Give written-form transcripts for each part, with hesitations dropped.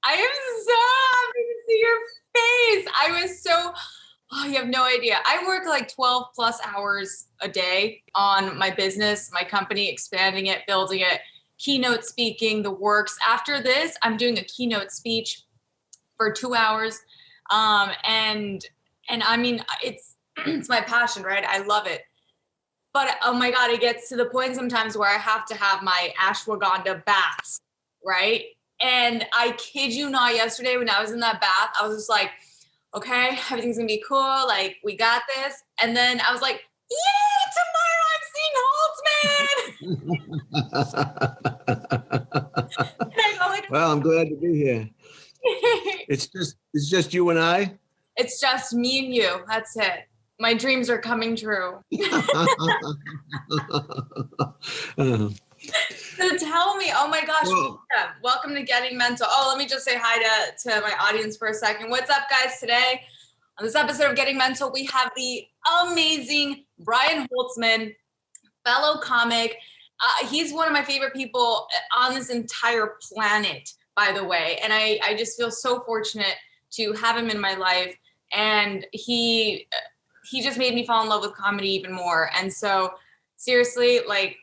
I am so happy to see your face. I was so, you have no idea. I work like 12 plus hours a day on my business, my company, expanding it, building it, keynote speaking, the works. After this, I'm doing a keynote speech for 2 hours. And I mean, it's my passion, right? I love it. But oh my God, it gets to the point sometimes where I have to have my ashwagandha baths, right? And I kid you not, yesterday when I was in that bath, I was just like, okay, everything's gonna be cool. Like, we got this. And then I was like, yay, tomorrow I'm seeing Holtzman. Well, I'm glad to be here. It's just you and I. It's just me and you. That's it. My dreams are coming true. So tell me, oh my gosh, welcome to Getting Mental. Oh, let me just say hi to my audience for a second. What's up, guys? Today, on this episode of Getting Mental, we have the amazing Brian Holtzman, fellow comic. He's one of my favorite people on this entire planet, by the way. And I just feel so fortunate to have him in my life. And he just made me fall in love with comedy even more. And so seriously, like,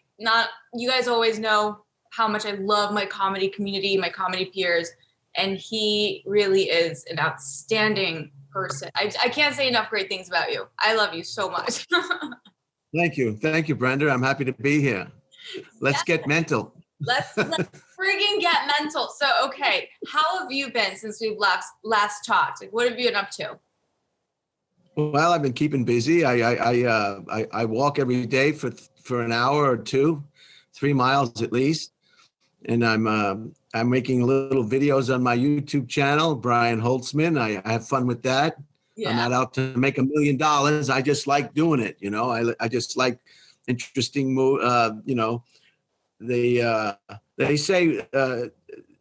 you guys always know how much I love my comedy community, my comedy peers, and he really is an outstanding person. I can't say enough great things about you. I love you so much. Thank you, Brenda. I'm happy to be here. Let's get mental. Let's friggin' get mental. So, okay, how have you been since we've last talked? Like, what have you been up to? Well, I've been keeping busy. I walk every day for an hour or two, 3 miles at least, and I'm making little videos on my YouTube channel, Brian Holtzman. I have fun with that. Yeah. I'm not out to make $1 million. I just like doing it. You know, I just like interesting. You know, they say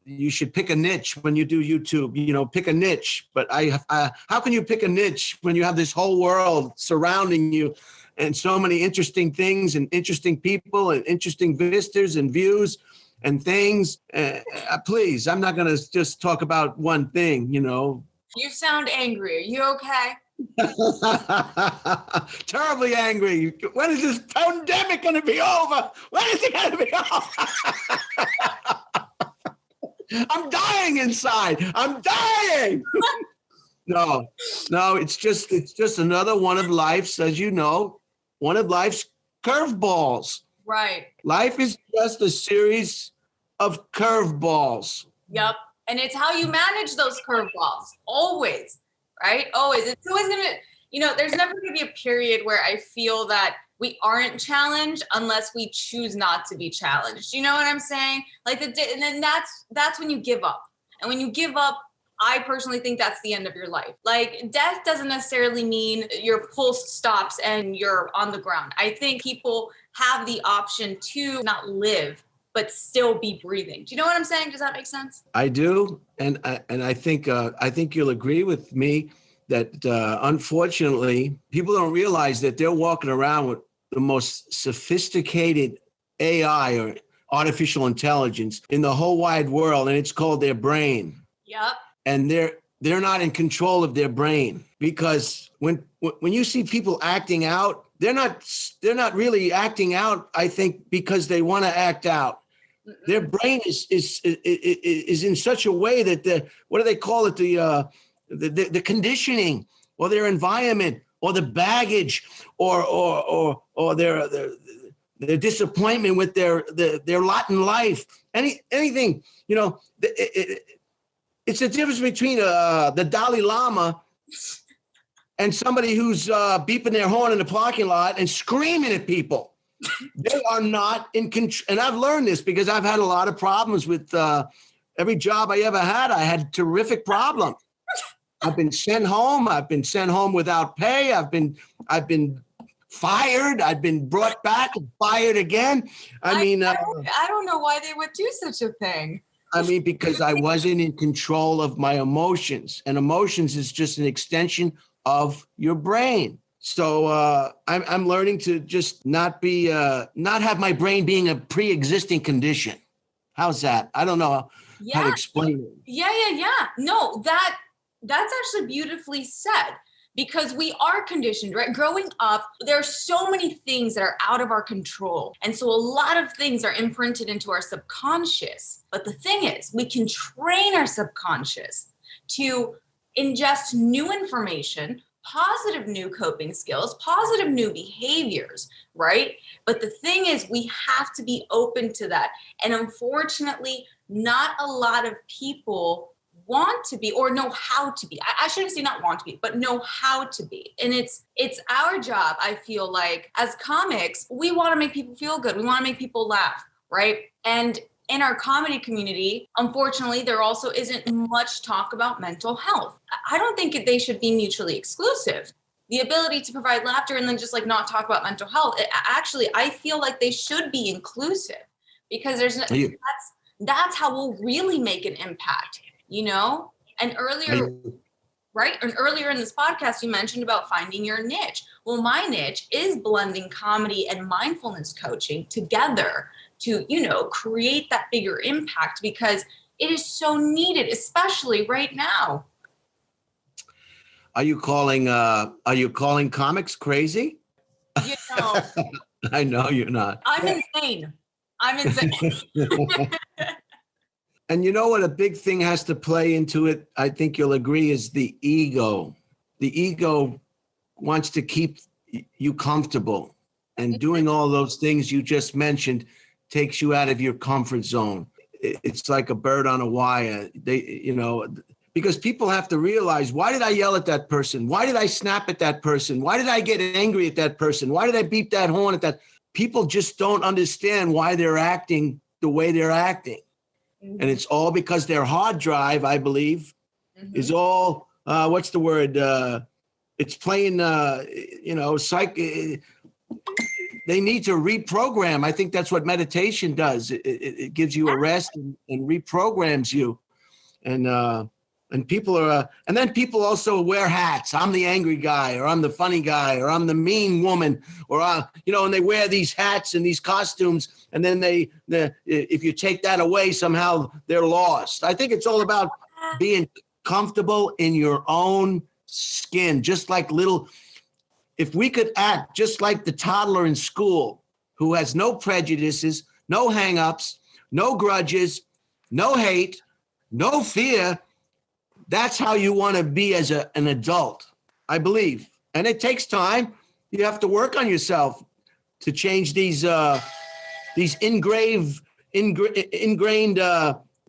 you should pick a niche when you do YouTube, you know, pick a niche. But how can you pick a niche when you have this whole world surrounding you and so many interesting things and interesting people and interesting visitors and views and things? Please, I'm not going to just talk about one thing, you know. You sound angry. Are you okay? Terribly angry. When is this pandemic going to be over? When is it going to be over? I'm dying inside. I'm dying. No, it's just another one of life's, as you know, one of life's curveballs. Right. Life is just a series of curveballs. Yep. And it's how you manage those curveballs. Always. Right? Always. It's always going to, you know, there's never going to be a period where I feel that we aren't challenged unless we choose not to be challenged. You know what I'm saying? Like, and then that's when you give up. And when you give up, I personally think that's the end of your life. Like, death doesn't necessarily mean your pulse stops and you're on the ground. I think people have the option to not live, but still be breathing. Do you know what I'm saying? Does that make sense? I do. And I think you'll agree with me that unfortunately, people don't realize that they're walking around with the most sophisticated AI or artificial intelligence in the whole wide world, and it's called their brain. Yep. And they're not in control of their brain, because when you see people acting out, they're not really acting out, I think, because they want to act out. Their brain is in such a way that what do they call it? The conditioning, or their environment, or the baggage, or their disappointment with their lot in life. Anything, you know. It's the difference between the Dalai Lama and somebody who's beeping their horn in the parking lot and screaming at people. They are not in control. And I've learned this because I've had a lot of problems with every job I ever had. I had terrific problems. I've been sent home. I've been sent home without pay. I've been fired. I've been brought back and fired again. I don't know why they would do such a thing. I mean, because I wasn't in control of my emotions, and emotions is just an extension of your brain. So I'm learning to just not have my brain being a pre-existing condition. How's that? I don't know. how to explain it. Yeah. No, that's actually beautifully said, because we are conditioned, right? Growing up, there are so many things that are out of our control. And so a lot of things are imprinted into our subconscious. But the thing is, we can train our subconscious to ingest new information, positive new coping skills, positive new behaviors, right? But the thing is, we have to be open to that. And unfortunately, not a lot of people want to be or know how to be. I shouldn't say not want to be, but know how to be. And it's our job, I feel like, as comics, we want to make people feel good. We want to make people laugh, right? And in our comedy community, unfortunately, there also isn't much talk about mental health. I don't think they should be mutually exclusive. The ability to provide laughter and then just like not talk about mental health, actually, I feel like they should be inclusive, because that's how we'll really make an impact, you know? And earlier in this podcast, you mentioned about finding your niche. Well, my niche is blending comedy and mindfulness coaching together to, create that bigger impact, because it is so needed, especially right now. Are you calling comics crazy? I know you're not. I'm insane. And you know what a big thing has to play into it, I think you'll agree, is the ego. The ego wants to keep you comfortable, and doing all those things you just mentioned takes you out of your comfort zone. It's like a bird on a wire. Because people have to realize, why did I yell at that person? Why did I snap at that person? Why did I get angry at that person? Why did I beep that horn at that? People just don't understand why they're acting the way they're acting. Mm-hmm. And it's all because their hard drive, I believe, is all, what's the word? It's playing, they need to reprogram. I think that's what meditation does. It gives you a rest and reprograms you. And people are, and then people also wear hats. I'm the angry guy, or I'm the funny guy, or I'm the mean woman, or, and they wear these hats and these costumes. And then if you take that away, somehow they're lost. I think it's all about being comfortable in your own skin, just like if we could act just like the toddler in school who has no prejudices, no hangups, no grudges, no hate, no fear, that's how you want to be as an adult, I believe. And it takes time. You have to work on yourself to change these ingrained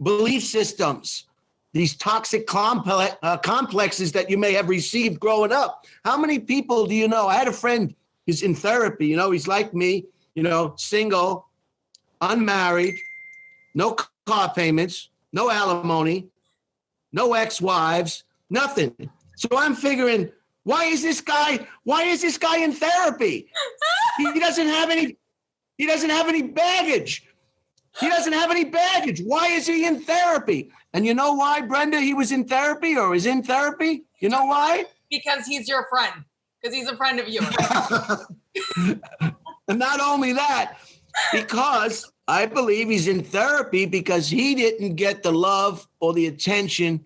belief systems, these toxic complexes that you may have received growing up. How many people do you know? I had a friend who's in therapy. He's like me, single, unmarried, no car payments, no alimony, no ex-wives, nothing. So I'm figuring, why is this guy in therapy? He doesn't have any baggage. Why is he in therapy? And you know why, Brenda, he was in therapy or is in therapy? You know why? Because he's your friend. Because he's a friend of yours. And not only that, because I believe he's in therapy because he didn't get the love or the attention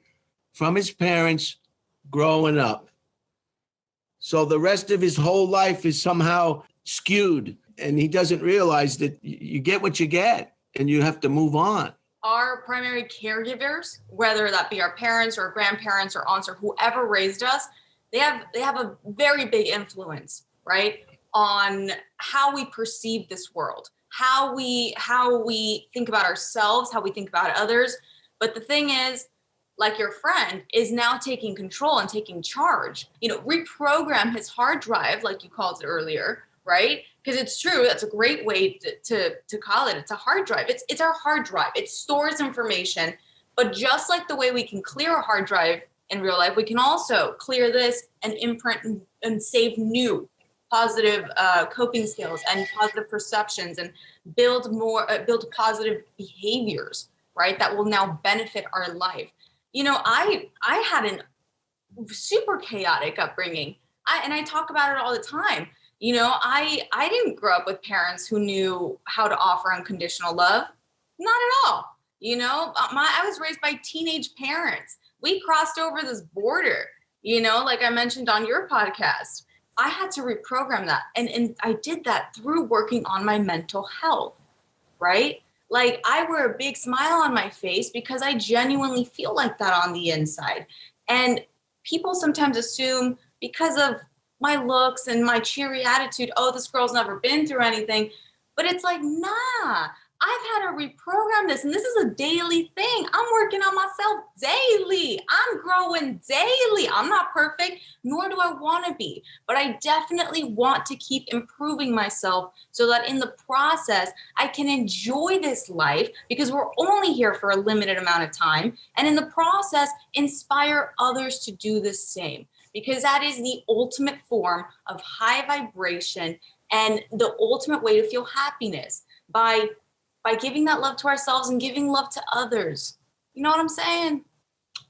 from his parents growing up. So the rest of his whole life is somehow skewed, and he doesn't realize that you get what you get and you have to move on. Our primary caregivers, whether that be our parents or grandparents or aunts or whoever raised us, they have a very big influence, right, on how we perceive this world, how we think about ourselves, how we think about others. But the thing is, like your friend is now taking control and taking charge, reprogram his hard drive, like you called it earlier, right? Because it's true. That's a great way to call it. It's a hard drive. It's our hard drive. It stores information. But just like the way we can clear a hard drive in real life, we can also clear this and imprint and save new positive coping skills and positive perceptions and build positive behaviors, right? That will now benefit our life. I had a super chaotic upbringing. I talk about it all the time. I didn't grow up with parents who knew how to offer unconditional love. Not at all. I was raised by teenage parents. We crossed over this border, like I mentioned on your podcast. I had to reprogram that. And I did that through working on my mental health, right? Like I wear a big smile on my face because I genuinely feel like that on the inside. And people sometimes assume because of my looks and my cheery attitude, oh, this girl's never been through anything. But it's like, nah, I've had to reprogram this. And this is a daily thing. I'm working on myself daily. I'm growing daily. I'm not perfect, nor do I want to be. But I definitely want to keep improving myself so that in the process, I can enjoy this life because we're only here for a limited amount of time. And in the process, inspire others to do the same. Because that is the ultimate form of high vibration and the ultimate way to feel happiness by giving that love to ourselves and giving love to others. You know what I'm saying?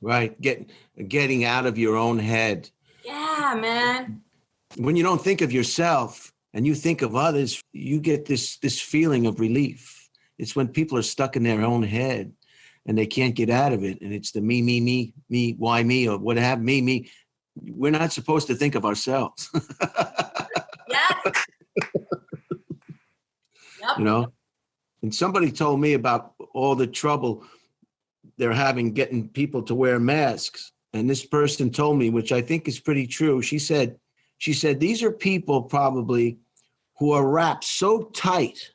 Right. Getting out of your own head. Yeah, man. When you don't think of yourself and you think of others, you get this feeling of relief. It's when people are stuck in their own head and they can't get out of it. And it's the me, why me, or what happened, me. We're not supposed to think of ourselves. Yes. Yep. And somebody told me about all the trouble they're having getting people to wear masks. And this person told me, which I think is pretty true. She said, these are people probably who are wrapped so tight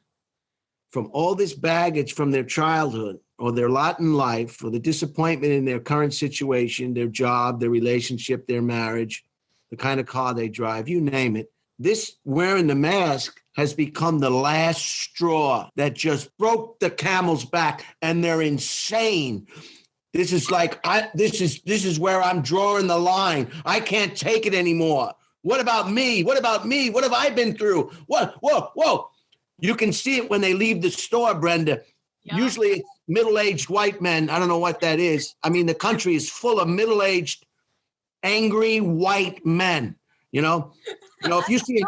from all this baggage from their childhood or their lot in life or the disappointment in their current situation, their job, their relationship, their marriage, the kind of car they drive, you name it. This wearing the mask has become the last straw that just broke the camel's back, and they're insane. This is like, this is where I'm drawing the line. I can't take it anymore. What about me? What about me? What have I been through? What? Whoa. You can see it when they leave the store, Brenda. Yeah. Usually it's middle-aged white men. I don't know what that is. I mean, the country is full of middle-aged, angry white men. If you see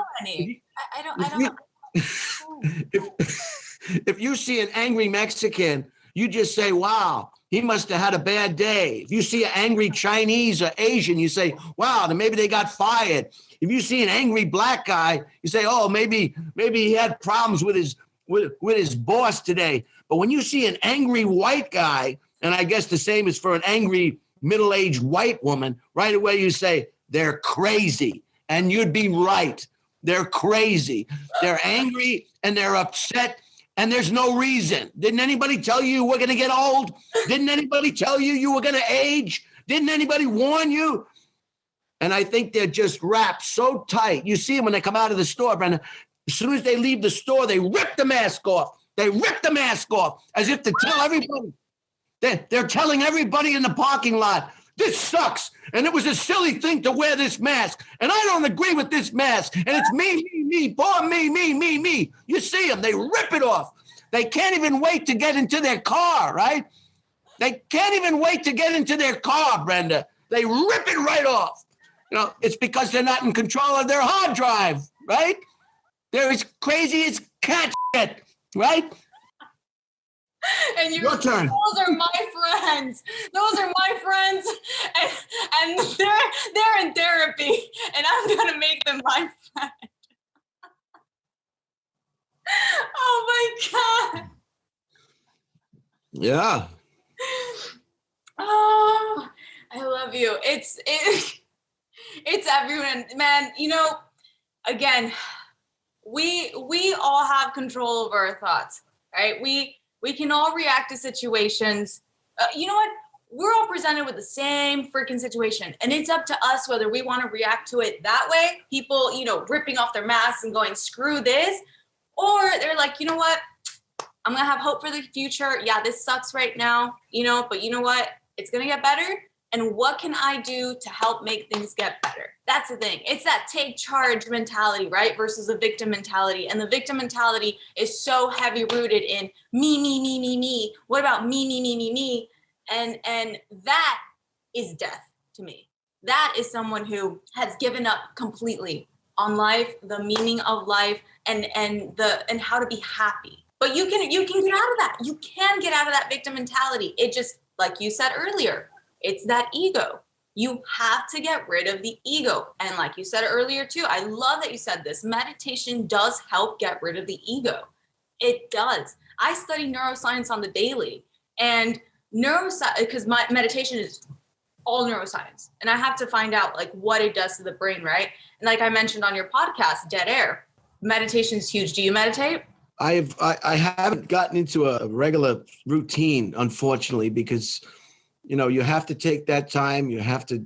if you see an angry Mexican, you just say, wow, he must have had a bad day. If you see an angry Chinese or Asian, you say, wow, then maybe they got fired. If you see an angry black guy, you say, oh, maybe he had problems with his boss today. But when you see an angry white guy, and I guess the same is for an angry middle-aged white woman, right away you say, they're crazy. And you'd be right. They're crazy. They're angry and they're upset and there's no reason. Didn't anybody tell you we're going to get old? Didn't anybody tell you were going to age? Didn't anybody warn you? And I think they're just wrapped so tight. You see them when they come out of the store, Brenda. As soon as they leave the store, they rip the mask off. They rip the mask off as if to tell everybody. They're telling everybody in the parking lot, this sucks. And it was a silly thing to wear this mask. And I don't agree with this mask. And it's me, poor me. You see them, they rip it off. They can't even wait to get into their car, right? They can't even wait to get into their car, Brenda. They rip it right off. It's because they're not in control of their hard drive, right? They're as crazy as cat shit, right? And your turn. Those are my friends. And they're in therapy, and I'm gonna make them my friend. Oh my God. Yeah. Oh, I love you. It's everyone, man. Again, we all have control over our thoughts, right? We can all react to situations. You know what? We're all presented with the same freaking situation. And it's up to us whether we want to react to it that way. People, ripping off their masks and going, screw this. Or they're like, you know what? I'm going to have hope for the future. Yeah, this sucks right now, but you know what? It's going to get better. And what can I do to help make things get better? That's the thing. It's that take charge mentality, right? Versus the victim mentality. And the victim mentality is so heavy rooted in me. What about me? And that is death to me. That is someone who has given up completely on life, the meaning of life, and how to be happy. But you can get out of that. You can get out of that victim mentality. It just, like you said earlier, it's that ego. You have to get rid of the ego. And like you said earlier too, I love that you said this. Meditation does help get rid of the ego. It does. I study neuroscience on the daily, and neuroscience, because my meditation is all neuroscience, and I have to find out like what it does to the brain, right? And like I mentioned on your podcast, Dead Air, meditation is huge. Do you meditate? I haven't gotten into a regular routine, unfortunately, because you have to take that time. You have to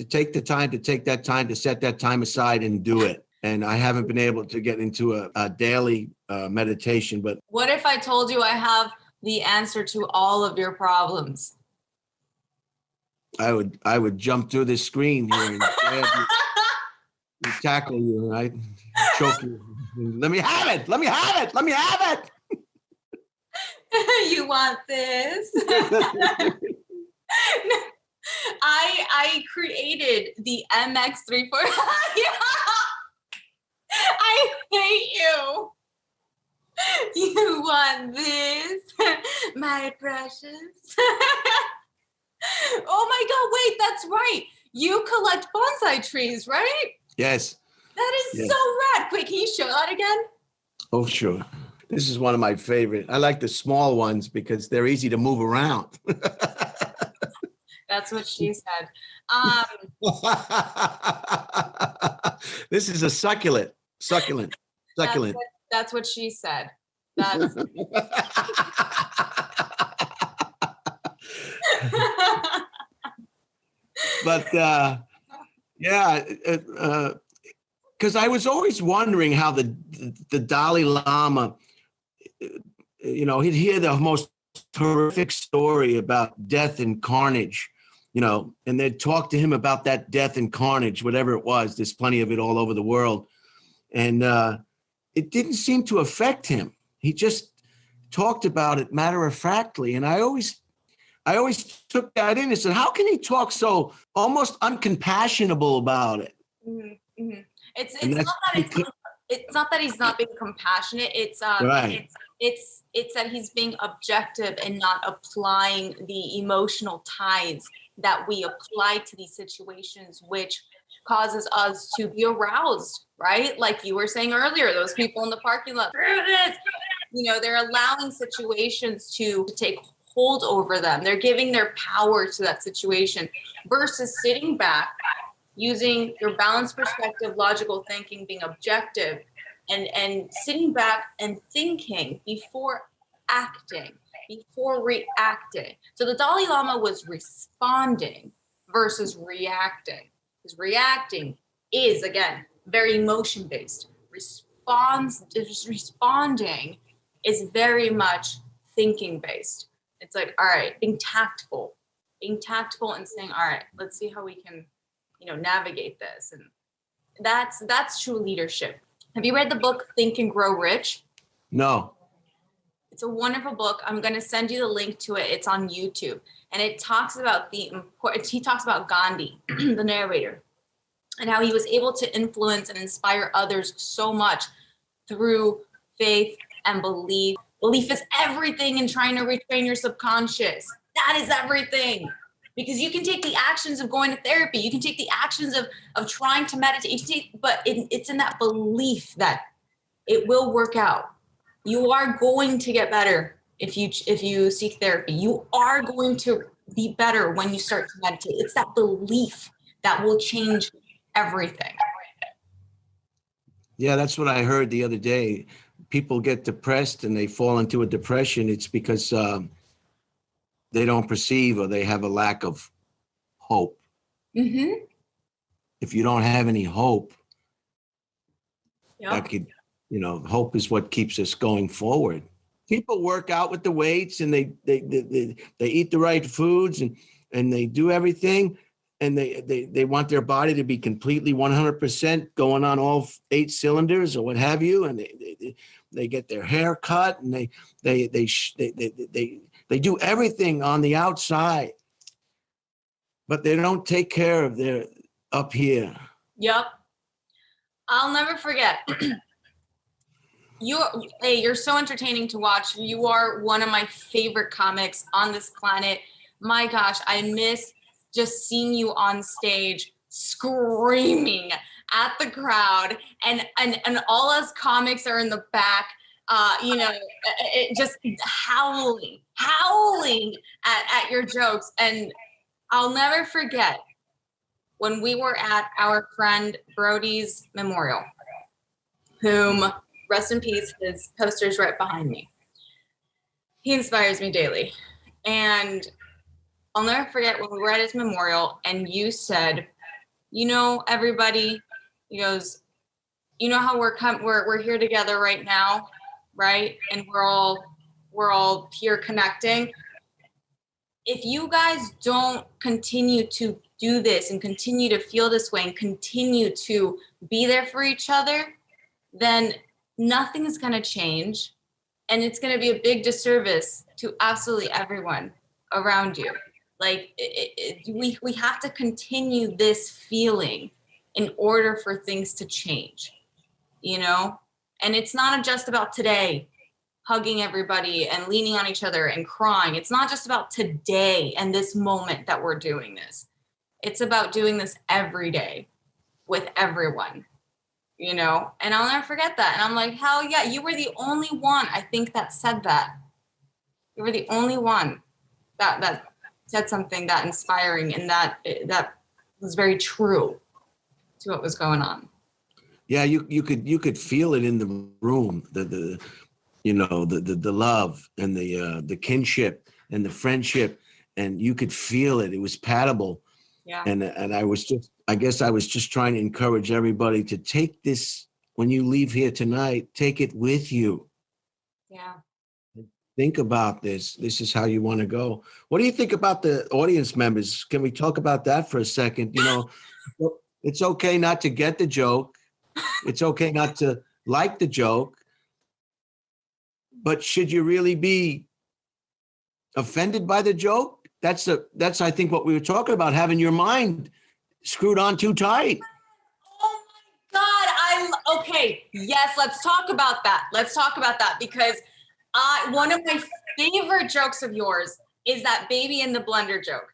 take the time to take that time to set that time aside and do it. And I haven't been able to get into a daily meditation. But what if I told you I have the answer to all of your problems? I would jump through this screen here and grab you, and tackle you, right? Choke you. Let me have it. Let me have it. Let me have it. You want this? I created the MX34. I hate you. You want this, my precious? Oh my God, wait, that's right. You collect bonsai trees, right? Yes. That is so rad. Wait, can you show that again? Oh, sure. This is one of my favorite. I like the small ones because they're easy to move around. That's what she said. This is a succulent. That's what she said. That's but because I was always wondering how the Dalai Lama, he'd hear the most horrific story about death and carnage, and they'd talk to him about that death and carnage, whatever it was. There's plenty of it all over the world. And it didn't seem to affect him. He just talked about it matter-of-factly. And I always took that in and said, how can he talk so almost uncompassionable about it? Mm-hmm. It's not that he's not being compassionate. It's right. It's that he's being objective and not applying the emotional ties that we apply to these situations, which causes us to be aroused, right? Like you were saying earlier, those people in the parking lot, they're allowing situations to take hold over them. They're giving their power to that situation versus sitting back, using your balanced perspective, logical thinking, being objective, and sitting back and thinking before acting, before reacting. So the Dalai Lama was responding versus reacting. Because reacting is, again, very emotion-based. Responding is very much thinking-based. It's like, all right, being tactful and saying, all right, let's see how we can, navigate this. And that's true leadership. Have you read the book Think and Grow Rich? No. It's a wonderful book. I'm going to send you the link to it. It's on YouTube. And it talks about he talks about Gandhi, the narrator, and how he was able to influence and inspire others so much through faith and belief. Belief is everything in trying to retrain your subconscious. That is everything. Because you can take the actions of going to therapy. You can take the actions of trying to meditate. But it's in that belief that it will work out. You are going to get better if you seek therapy. You are going to be better when you start to meditate. It's that belief that will change everything. Yeah, that's what I heard the other day. People get depressed and they fall into a depression. It's because they don't perceive or they have a lack of hope. Mm-hmm. If you don't have any hope, Yep. that could, hope is what keeps us going forward. People work out with the weights and they eat the right foods and they do everything. And they want their body to be completely 100% going on all 8 cylinders or what have you. And they get their hair cut and they do everything on the outside, but they don't take care of their up here. Yep. I'll never forget. you're so entertaining to watch. You are one of my favorite comics on this planet. My gosh, I miss just seeing you on stage screaming at the crowd, and all us comics are in the back, just howling at your jokes. And I'll never forget when we were at our friend Brody's memorial, whom, rest in peace, his poster's right behind me. He inspires me daily. And I'll never forget when we were at his memorial and you said, everybody, he goes, how we're here together right now, right? And we're all here connecting. If you guys don't continue to do this and continue to feel this way and continue to be there for each other, then nothing is going to change. And it's going to be a big disservice to absolutely everyone around you. Like, we have to continue this feeling in order for things to change, And it's not just about today, hugging everybody and leaning on each other and crying. It's not just about today and this moment that we're doing this. It's about doing this every day with everyone, And I'll never forget that. And I'm like, hell yeah, you were the only one, I think, that said that. You were the only one that said something that inspiring and that was very true to what was going on. Yeah, you could feel it in the room, the love and the kinship and the friendship, and you could feel it. It was palpable. Yeah. And I was just trying to encourage everybody to take this, when you leave here tonight, take it with you. Yeah. Think about this. This is how you want to go. What do you think about the audience members? Can we talk about that for a second? It's okay not to get the joke. It's okay not to like the joke. But should you really be offended by the joke? That's I think what we were talking about, having your mind screwed on too tight. Oh my God. Okay. Yes, let's talk about that because one of my favorite jokes of yours is that baby in the blender joke.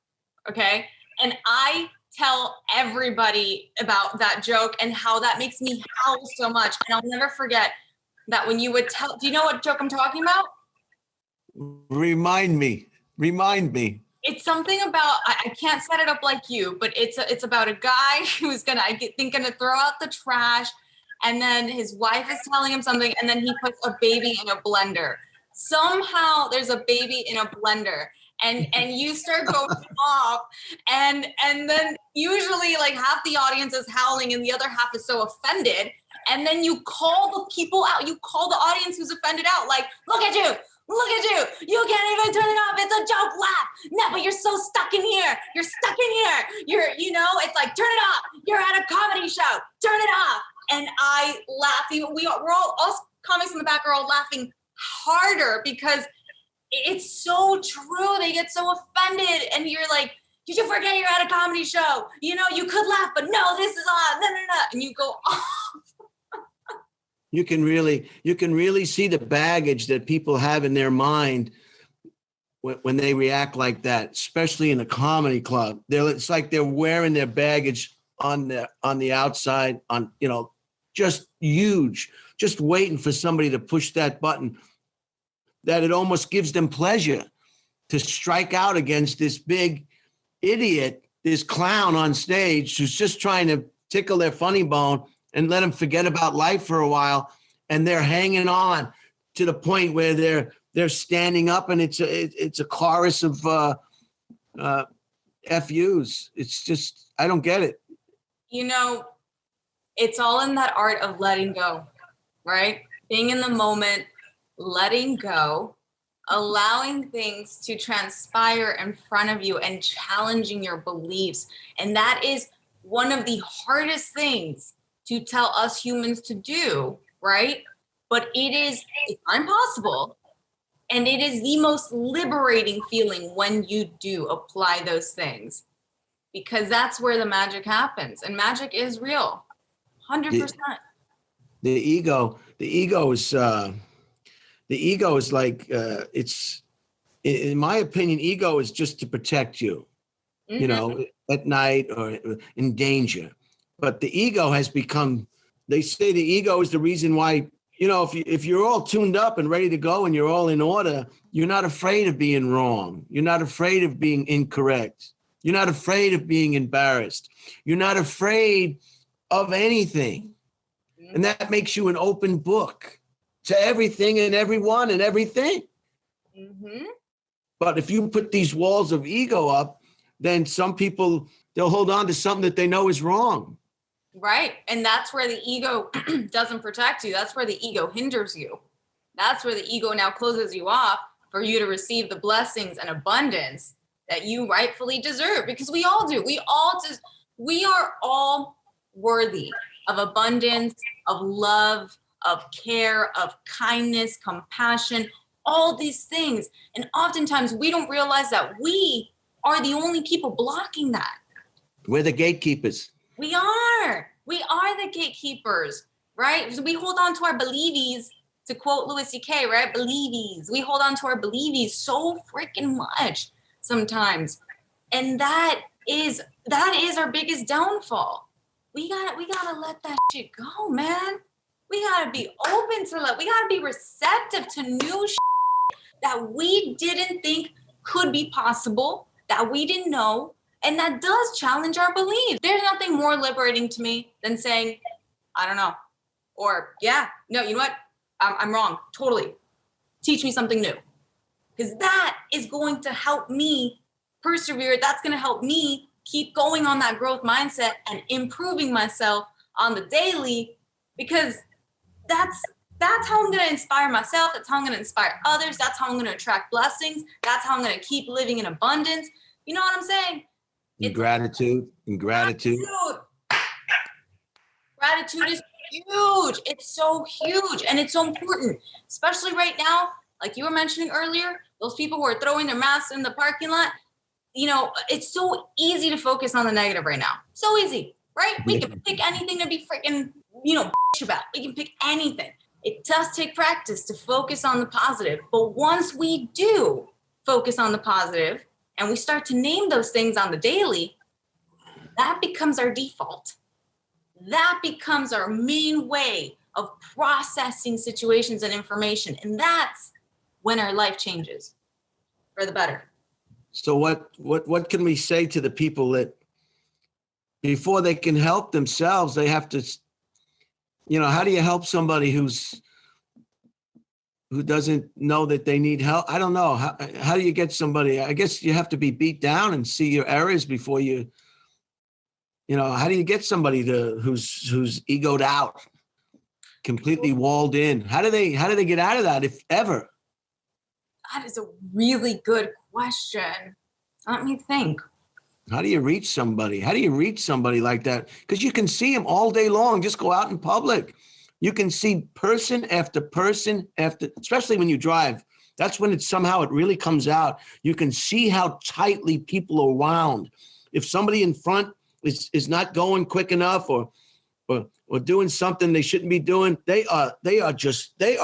Okay. And I tell everybody about that joke and how that makes me howl so much. And I'll never forget that when you would tell, do you know what joke I'm talking about? Remind me. It's something about, I can't set it up like you, but it's about a guy who's gonna throw out the trash, and then his wife is telling him something, and then he puts a baby in a blender. Somehow there's a baby in a blender, and you start going off, and then usually like half the audience is howling and the other half is so offended, and then you call the people out, you call the audience who's offended out, like, look at you, you can't even turn it off, it's a joke, laugh. No, but you're so stuck in here, it's like, turn it off, you're at a comedy show, turn it off. And I laugh, we're all, us comics in the back are all laughing harder because it's so true. They get so offended and you're like, did you forget you're at a comedy show? You could laugh, but no, this is on, no. And you go off. You can really see the baggage that people have in their mind when they react like that, especially in a comedy club. It's like they're wearing their baggage on the outside, just huge, just waiting for somebody to push that button, that it almost gives them pleasure to strike out against this big idiot, this clown on stage who's just trying to tickle their funny bone and let them forget about life for a while. And they're hanging on to the point where they're standing up, and it's a chorus of FUs. It's just, I don't get it. It's all in that art of letting go, right? Being in the moment, letting go, allowing things to transpire in front of you and challenging your beliefs. And that is one of the hardest things to tell us humans to do, right? But it's not impossible. And it is the most liberating feeling when you do apply those things, because that's where the magic happens. And magic is real, 100%. The ego is like, it's, in my opinion, ego is just to protect you, you know, at night or in danger. But the ego has become, they say the ego is the reason why, you know, if you're all tuned up and ready to go and you're all in order, you're not afraid of being wrong. You're not afraid of being incorrect. You're not afraid of being embarrassed. You're not afraid of anything. And that makes you an open book to everything and everyone and everything. But if you put these walls of ego up, then some people, they'll hold on to something that they know is wrong. Right. And that's where the ego doesn't protect you. That's where the ego hinders you. That's where the ego now closes you off for you to receive the blessings and abundance that you rightfully deserve, because we all do. We are all worthy of abundance, of love, of care, of kindness, compassion, all these things. And oftentimes we don't realize that we are the only people blocking that. We're the gatekeepers. We are the gatekeepers, right? So we hold on to our believies, to quote Louis C.K., right? Believies. We hold on to our believies so freaking much sometimes. And that is our biggest downfall. We gotta let that shit go, man. We gotta be open to that. We gotta be receptive to new shit that we didn't think could be possible, that we didn't know, and that does challenge our beliefs. There's nothing more liberating to me than saying, I don't know, or yeah, no, you know what? I'm wrong, totally. Teach me something new. Because that is going to help me persevere. That's going to help me keep going on that growth mindset and improving myself on the daily, because that's how I'm going to inspire myself. That's how I'm going to inspire others. That's how I'm going to attract blessings. That's how I'm going to keep living in abundance. You know what I'm saying? Gratitude. Gratitude is huge. It's so huge and it's so important, especially right now. Like you were mentioning earlier, those people who are throwing their masks in the parking lot, you know, it's so easy to focus on the negative right now. So easy, right? We can pick anything to be freaking, you know, bitch about. We can pick anything. It does take practice to focus on the positive. But once we do focus on the positive and we start to name those things on the daily, that becomes our default. That becomes our main way of processing situations and information. And that's when our life changes for the better. So what can we say to the people that before they can help themselves, they have to, you know, how do you help somebody who doesn't know that they need help? I don't know. How do you get somebody? I guess you have to be beat down and see your errors before you know, how do you get somebody who's egoed out, completely walled in? How do they get out of that, if ever? That is a really good question. Let me think. How do you reach somebody? How do you reach somebody like that? Because you can see them all day long. Just go out in public. You can see person after person after, especially when you drive. That's when it really comes out. You can see how tightly people are wound. If somebody in front is not going quick enough or doing something they shouldn't be doing, they are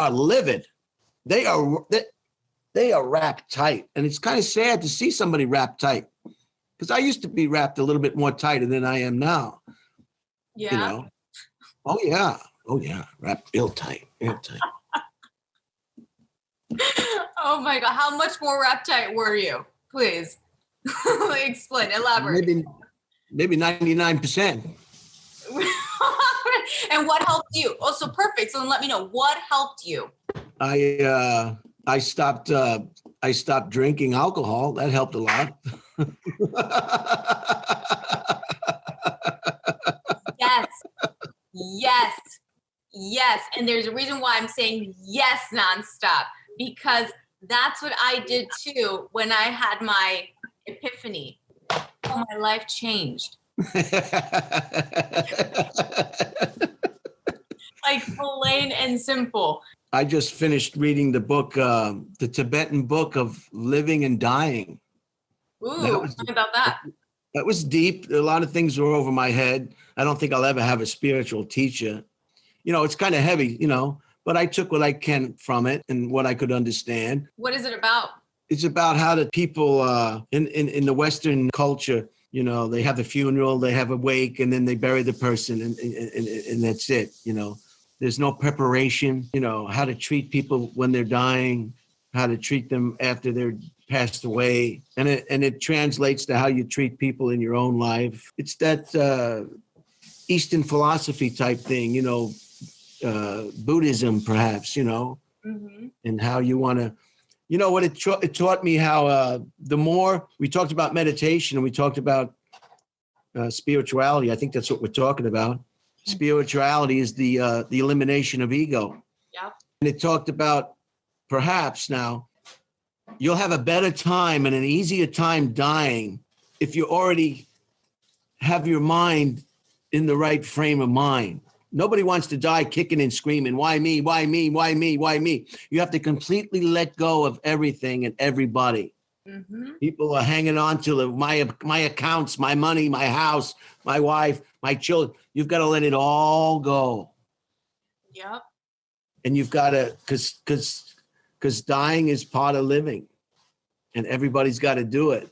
livid. They are wrapped tight. And it's kind of sad to see somebody wrapped tight, because I used to be wrapped a little bit more tighter than I am now. Yeah. You know? Oh yeah. Wrapped real tight. Oh my God. How much more wrapped tight were you? Please explain, elaborate. Maybe 99%. And what helped you? Oh, so perfect. So then let me know what helped you. I stopped drinking alcohol. That helped a lot. Yes. And there's a reason why I'm saying yes nonstop, because that's what I did too when I had my epiphany. Oh, my life changed. Like plain and simple. I just finished reading the book, the Tibetan book of living and dying. Ooh, tell me about that. That was deep. A lot of things were over my head. I don't think I'll ever have a spiritual teacher. it's kind of heavy, but I took what I can from it and what I could understand. What is it about? It's about how the people in the Western culture, they have the funeral, they have a wake, and then they bury the person, and that's it. There's no preparation. How to treat people when they're dying, how to treat them after they're passed away, and it translates to how you treat people in your own life. It's that Eastern philosophy type thing, Buddhism perhaps, Mm-hmm. and how you want to. What it taught me, how the more we talked about meditation and we talked about spirituality. I think that's what we're talking about. Spirituality is the elimination of ego. Yep. And it talked about perhaps now you'll have a better time and an easier time dying if you already have your mind in the right frame of mind. Nobody wants to die kicking and screaming, why me, why me, why me, why me? You have to completely let go of everything and everybody. Mm-hmm. People are hanging on to my accounts, my money, my house, my wife, my children. You've got to let it all go. Yep. And you've got to, because dying is part of living, and everybody's got to do it.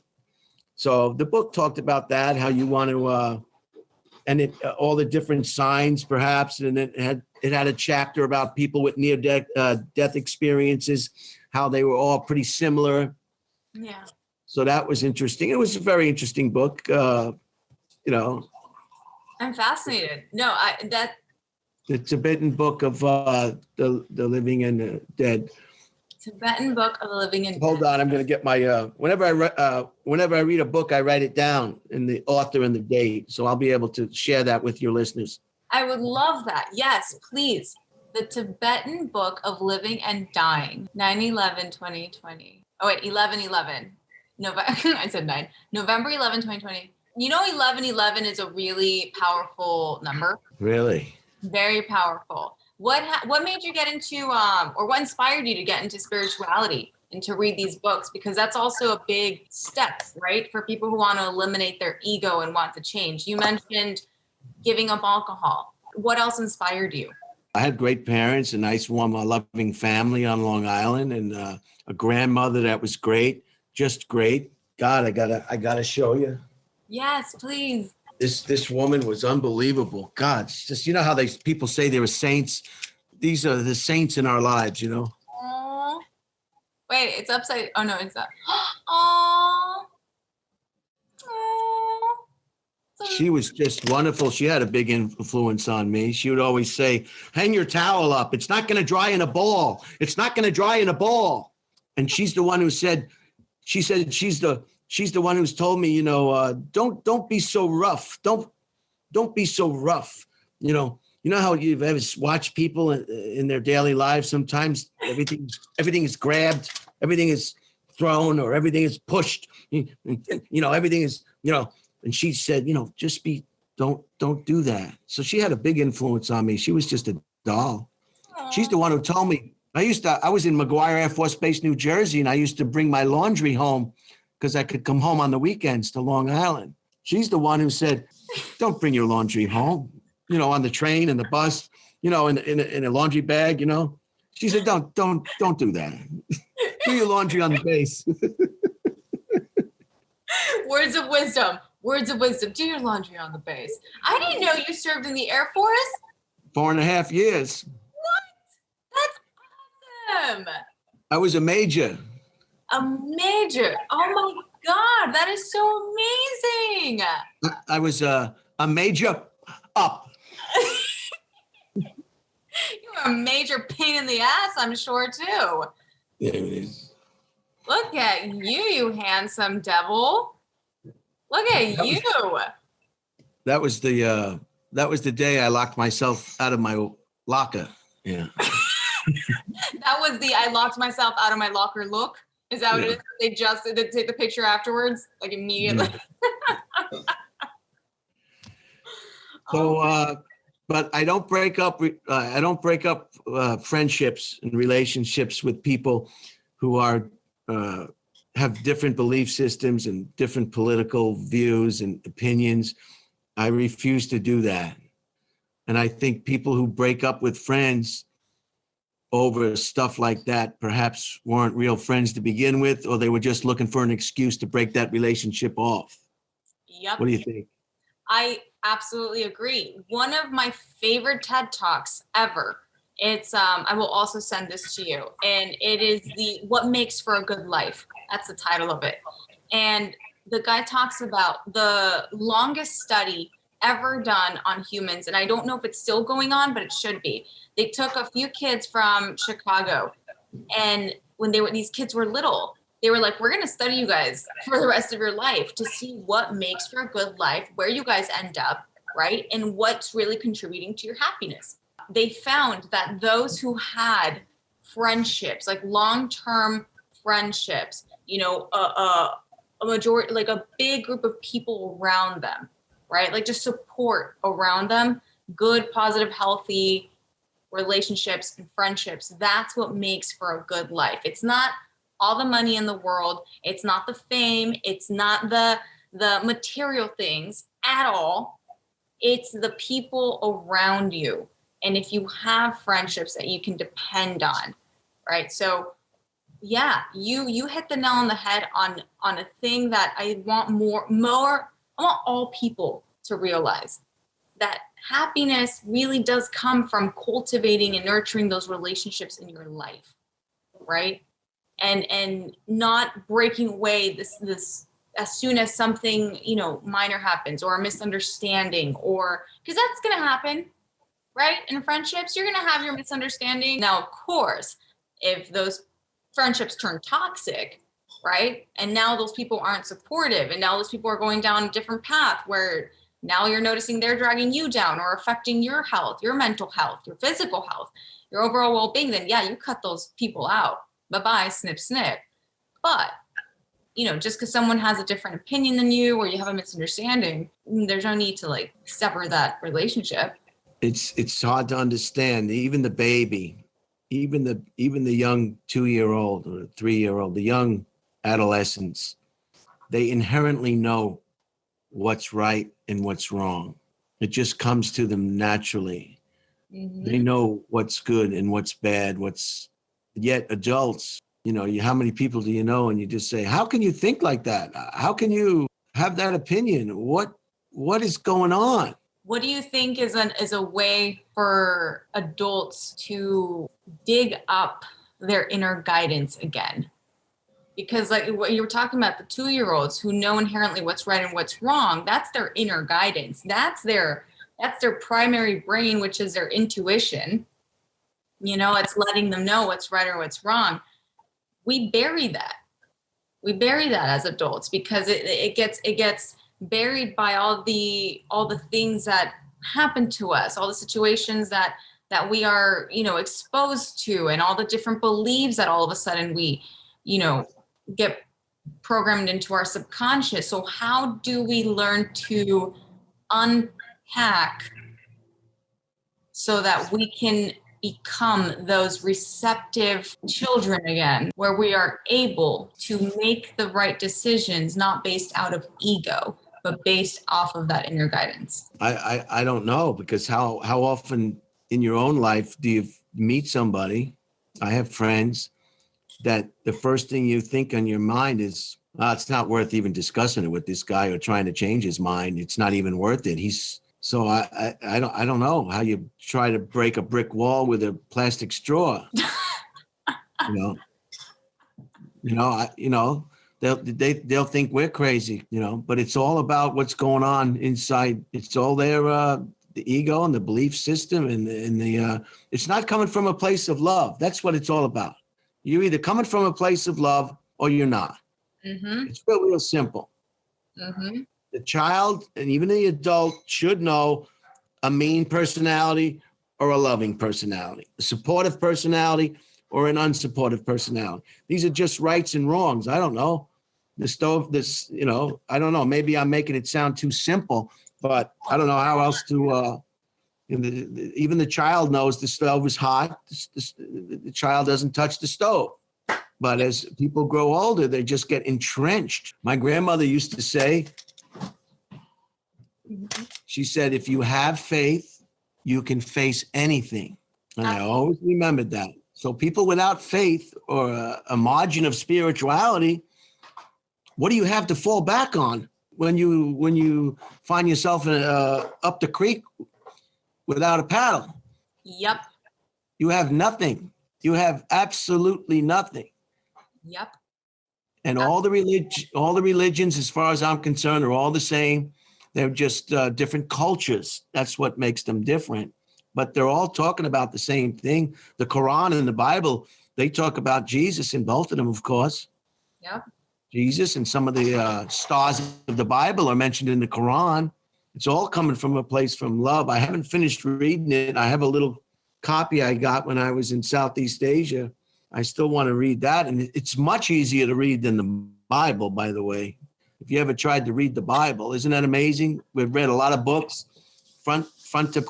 So the book talked about that, how you want to, and it all the different signs, perhaps, and it had a chapter about people with near-death experiences, how they were all pretty similar. Yeah. So that was interesting. It was a very interesting book. I'm fascinated. No, the Tibetan book of the living and the dead. Tibetan book of the living and Hold dead. on, I'm going to get my. Whenever I read a book, I write it down and the author and the date, so I'll be able to share that with your listeners. I would love that. Yes, please. The Tibetan book of living and dying, 9/11/2020. Oh wait, 11/11. I said 9. November 11, 2020. 11/11 is a really powerful number. Really? Very powerful. What made you get into or what inspired you to get into spirituality and to read these books? Because that's also a big step, right? For people who want to eliminate their ego and want to change. You mentioned giving up alcohol. What else inspired you? I had great parents, a nice, warm, loving family on Long Island, and a grandmother that was great, just great. God, I gotta show you. Yes, please. This woman was unbelievable. God, it's just, how people say they were saints. These are the saints in our lives, Aww. Wait, it's upside. Oh no, it's up. Aww. She was just wonderful. She had a big influence on me. She would always say, hang your towel up. It's not going to dry in a ball. It's not going to dry in a ball. And she's the one who said, she's the one who's told me, don't be so rough. Don't be so rough. You know how you've ever watched people in their daily lives. Sometimes everything is grabbed, everything is thrown, or everything is pushed. Everything is, and she said, don't do that. So she had a big influence on me. She was just a doll. Aww. She's the one who told me, I was in McGuire Air Force Base, New Jersey, and I used to bring my laundry home because I could come home on the weekends to Long Island. She's the one who said, don't bring your laundry home, on the train and the bus, in a laundry bag, She said, don't do that. Do your laundry on the base. Words of wisdom. Do your laundry on the base. I didn't know you served in the Air Force. 4.5 years. What? That's awesome. I was a major. A major. Oh my God, that is so amazing. I was a major up. You were a major pain in the ass, I'm sure, too. Yeah, it is. Look at you handsome devil. Look at you. That was the day I locked myself out of my locker. Yeah. That was the I locked myself out of my locker look. Is that what it is? They just did take the picture afterwards, like immediately. Yeah. So, but I don't break up. I don't break up friendships and relationships with people who are have different belief systems and different political views and opinions. I refuse to do that. And I think people who break up with friends over stuff like that perhaps weren't real friends to begin with, or they were just looking for an excuse to break that relationship off. Yep. What do you think? I absolutely agree. One of my favorite TED Talks ever. It's I will also send this to you, and it is the What Makes for a Good Life. That's the title of it. And the guy talks about the longest study ever done on humans, and I don't know if it's still going on, but it should be. They took a few kids from Chicago, and when these kids were little, they were like, we're going to study you guys for the rest of your life to see what makes for a good life, where you guys end up, right? And what's really contributing to your happiness. They found that those who had friendships, like long-term friendships, a majority, like a big group of people around them, right? Like just support around them, good, positive, healthy relationships and friendships. That's what makes for a good life. It's not all the money in the world. It's not the fame. It's not the material things at all. It's the people around you. And if you have friendships that you can depend on, right? So yeah, you hit the nail on the head on a thing that I want more. I want all people to realize that happiness really does come from cultivating and nurturing those relationships in your life, right? And not breaking away this as soon as something, minor happens, or a misunderstanding, or because that's going to happen, right? In friendships, you're going to have your misunderstanding. Now, of course, if those friendships turn toxic, right? And now those people aren't supportive, and now those people are going down a different path where now you're noticing they're dragging you down or affecting your health, your mental health, your physical health, your overall well-being, then yeah, you cut those people out. Bye-bye, snip, snip. But, just because someone has a different opinion than you, or you have a misunderstanding, there's no need to like sever that relationship. It's hard to understand. Even the baby, even the young 2-year-old or 3-year-old, the young adolescents, they inherently know what's right and what's wrong. It just comes to them naturally. Mm-hmm. They know what's good and what's bad, yet adults, how many people do you know? And you just say, how can you think like that? How can you have that opinion? What is going on? What do you think is a way for adults to dig up their inner guidance again? Because like what you were talking about, the 2-year-olds who know inherently what's right and what's wrong, that's their inner guidance. That's their primary brain, which is their intuition. It's letting them know what's right or what's wrong. We bury that. We bury that as adults because it gets buried by all the things that happen to us, all the situations that we are, exposed to, and all the different beliefs that all of a sudden we, get programmed into our subconscious. So how do we learn to unpack so that we can become those receptive children again, where we are able to make the right decisions, not based out of ego, but based off of that inner guidance? I don't know, because how often in your own life do you meet somebody? I have friends that the first thing you think on your mind is, it's not worth even discussing it with this guy or trying to change his mind. It's not even worth it. I don't know how you try to break a brick wall with a plastic straw. They'll think we're crazy, but it's all about what's going on inside. It's all their the ego and the belief system, and it's not coming from a place of love. That's what it's all about. You're either coming from a place of love or you're not. Mm-hmm. It's real simple. Mm-hmm. The child and even the adult should know a mean personality or a loving personality, a supportive personality or an unsupportive personality. These are just rights and wrongs. I don't know. The stove, I don't know. Maybe I'm making it sound too simple, but I don't know how else to, even the child knows the stove is hot. The child doesn't touch the stove. But as people grow older, they just get entrenched. My grandmother used to say, she said, if you have faith, you can face anything. And I always remembered that. So people without faith or a margin of spirituality, what do you have to fall back on when you find yourself up the creek without a paddle? Yep. You have nothing. You have absolutely nothing. Yep. And all the religions, as far as I'm concerned, are all the same. They're just different cultures. That's what makes them different. But they're all talking about the same thing. The Quran and the Bible, they talk about Jesus in both of them, of course. Yep. Jesus and some of the stars of the Bible are mentioned in the Quran. It's all coming from a place from love. I haven't finished reading it. I have a little copy I got when I was in Southeast Asia. I still want to read that. And it's much easier to read than the Bible, by the way. If you ever tried to read the Bible, isn't that amazing? We've read a lot of books, front to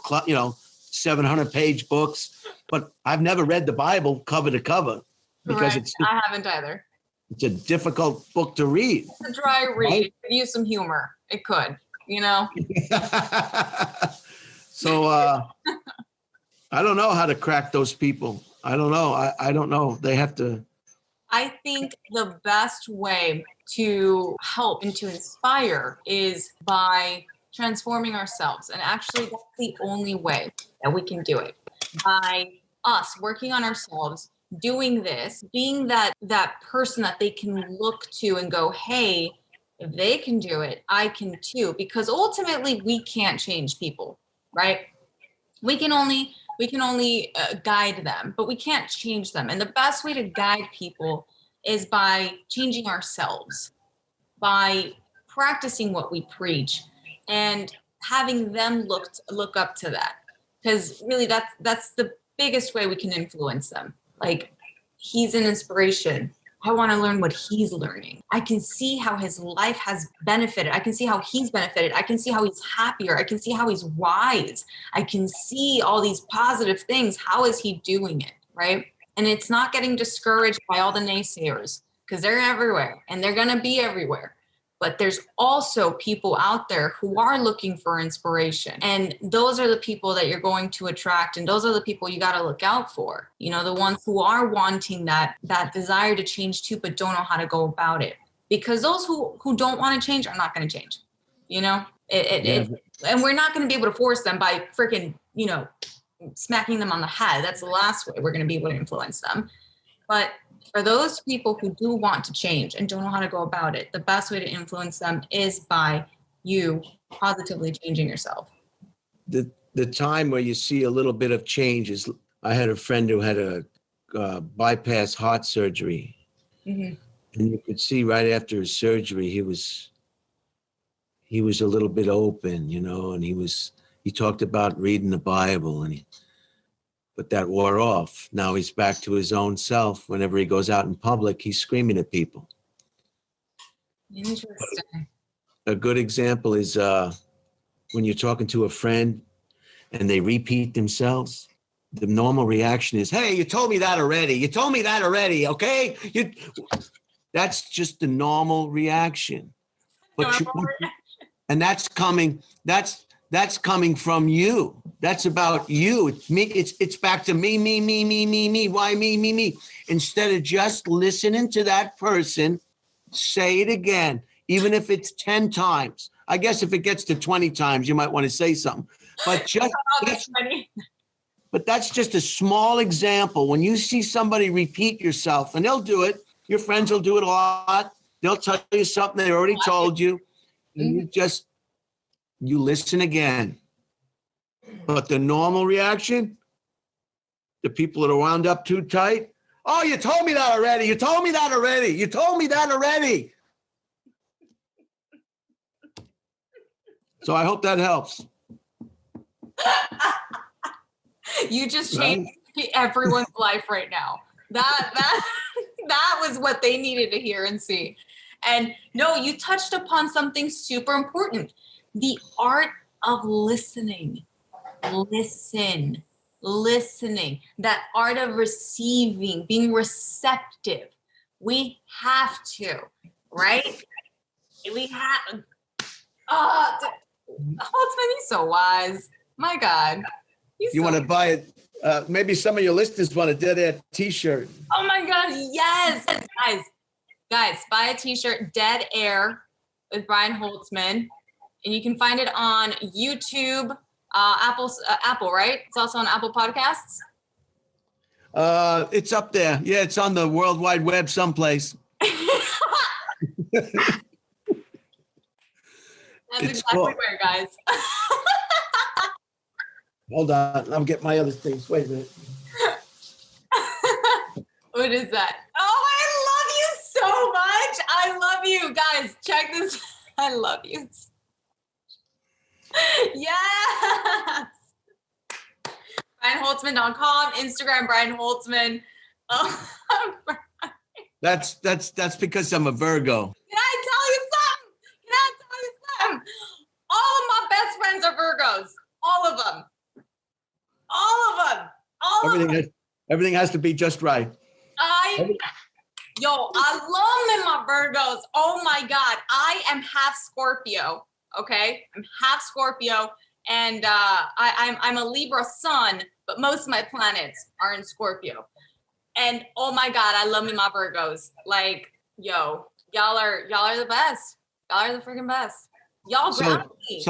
700-page books, but I've never read the Bible cover to cover because I haven't either. It's a difficult book to read. It's a dry read. Right? It could use some humor. It could, So I don't know how to crack those people. I don't know. I don't know. They have to. I think the best way to help and to inspire is by transforming ourselves. And actually, that's the only way that we can do it. By us working on ourselves, doing this, being that person that they can look to and go, hey, if they can do it, I can too. Because ultimately, we can't change people, right? We can only guide them, but we can't change them. And the best way to guide people is by changing ourselves, by practicing what we preach and having them look up to that. Because really that's the biggest way we can influence them. Like, he's an inspiration. I want to learn what he's learning. I can see how his life has benefited. I can see how he's benefited. I can see how he's happier. I can see how he's wise. I can see all these positive things. How is he doing it, right? And it's not getting discouraged by all the naysayers, because they're everywhere and they're going to be everywhere. But there's also people out there who are looking for inspiration. And those are the people that you're going to attract. And those are the people you got to look out for. The ones who are wanting that desire to change too, but don't know how to go about it. Because those who don't want to change are not going to change. And we're not going to be able to force them by freaking, smacking them on the head. That's the last way we're going to be able to influence them. But for those people who do want to change and don't know how to go about it, the best way to influence them is by you positively changing yourself. The time where you see a little bit of change is, I had a friend who had a bypass heart surgery. Mm-hmm. And you could see right after his surgery, he was a little bit open, and he talked about reading the Bible, but that wore off. Now he's back to his own self. Whenever he goes out in public, he's screaming at people. Interesting. A good example is when you're talking to a friend and they repeat themselves. The normal reaction is, hey, you told me that already. You told me that already, okay? That's just the normal reaction. And that's coming from you. That's about you. It's me. It's back to me. Why me? Instead of just listening to that person, say it again, even if it's 10 times. I guess if it gets to 20 times, you might want to say something. But that's just a small example. When you see somebody repeat yourself, and they'll do it, your friends will do it a lot. They'll tell you something they already told you, and you listen again. But the normal reaction, the people that are wound up too tight, oh, you told me that already. You told me that already. You told me that already. So I hope that helps. You just changed everyone's life right now. That was what they needed to hear and see. And no, you touched upon something super important. The art of listening. Listening, that art of receiving, being receptive. We have to, right? We have. Holtzman, he's so wise. My God. You want to buy it? Maybe some of your listeners want a Dead Air t-shirt. Oh my God, yes. Guys, buy a t-shirt, Dead Air with Brian Holtzman. And you can find it on YouTube, Apple, right? It's also on Apple Podcasts. It's up there. Yeah, it's on the World Wide Web someplace. That's It's exactly cool. where, guys. Hold on, I'll get my other things. Wait a minute. What is that? Oh, I love you so much. I love you. Guys, check this. I love you. Yes. BrianHoltzman.com, Instagram, Brian Holtzman. Oh, That's because I'm a Virgo. Can I tell you something? All of my best friends are Virgos. All of them. Everything has to be just right. I love me my Virgos. Oh my God. I am half Scorpio. Okay. I'm half Scorpio and I'm a Libra sun, but most of my planets are in Scorpio. And oh my God, I love me my Virgos. Like, y'all are the best. Y'all are the freaking best. Y'all ground me.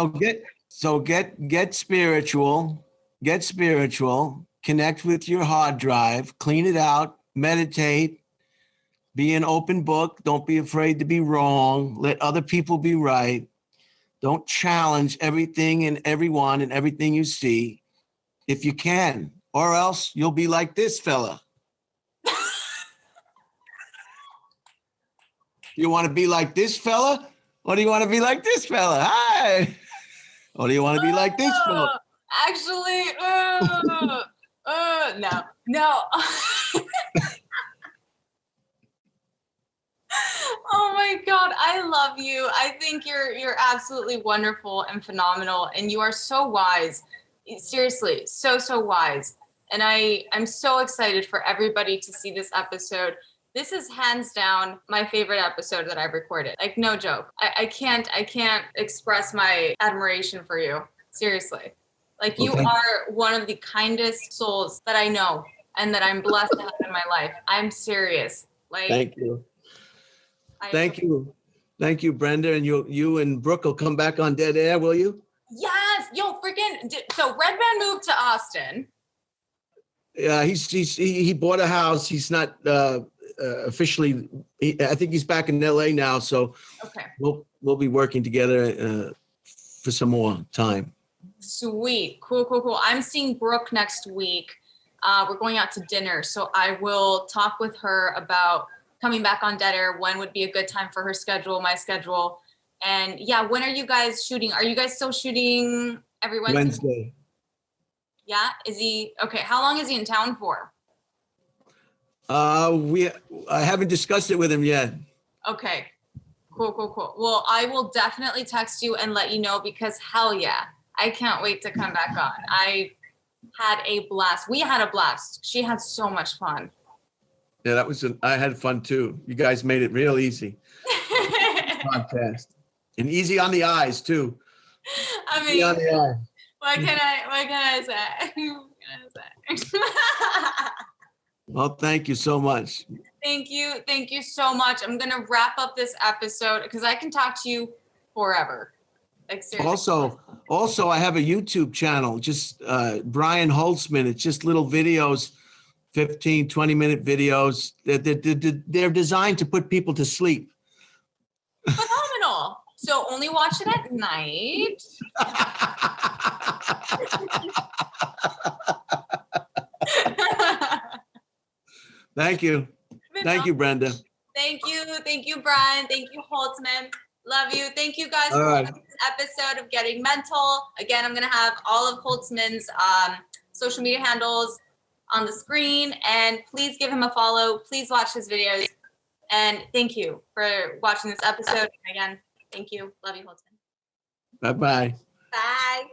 So get spiritual. Get spiritual. Connect with your hard drive. Clean it out. Meditate. Be an open book. Don't be afraid to be wrong. Let other people be right. Don't challenge everything and everyone and everything you see if you can, or else you'll be like this fella. You want to be like this fella? Or do you want to be like this fella? Hi. Or do you want to be like this fella? Actually, no. Oh my God, I love you. I think you're absolutely wonderful and phenomenal, and you are so wise. Seriously, so wise. And I'm so excited for everybody to see this episode. This is hands down my favorite episode that I've recorded. Like, no joke. I can't express my admiration for you. Seriously. Like, you are one of the kindest souls that I know and that I'm blessed to have in my life. I'm serious. Like, thank you. Thank you, Brenda. And you and Brooke will come back on Dead Air, will you? Yes. Yo, freaking. So Red Man moved to Austin. Yeah, he bought a house. He's not officially. I think he's back in LA now. So okay, we'll be working together for some more time. Sweet, cool. I'm seeing Brooke next week. We're going out to dinner, so I will talk with her about coming back on Dead Air. When would be a good time for her schedule, my schedule, and yeah, when are you guys shooting? Are you guys still shooting every Wednesday? Wednesday. Yeah, is he okay? How long is he in town for? I haven't discussed it with him yet. Okay, cool. Well, I will definitely text you and let you know, because hell yeah, I can't wait to come back on. I had a blast. We had a blast. She had so much fun. Yeah, I had fun too. You guys made it real easy. Podcast. And easy on the eyes too. I mean, easy on the eyes. What can I say? Well, thank you so much. Thank you so much. I'm gonna wrap up this episode because I can talk to you forever. Like, seriously. Also, I have a YouTube channel, just Brian Holtzman. It's just little videos, 15, 20-minute videos. They're designed to put people to sleep. Phenomenal. So only watch it at night. Thank you. Thank you, Brenda. Thank you, Brian. Thank you, Holtzman. Love you. Thank you guys for watching this episode of Getting Mental. Again, I'm going to have all of Holtzman's social media handles on the screen, and please give him a follow. Please watch his videos. And thank you for watching this episode. Again, thank you. Love you, Holtzman. Bye-bye. Bye.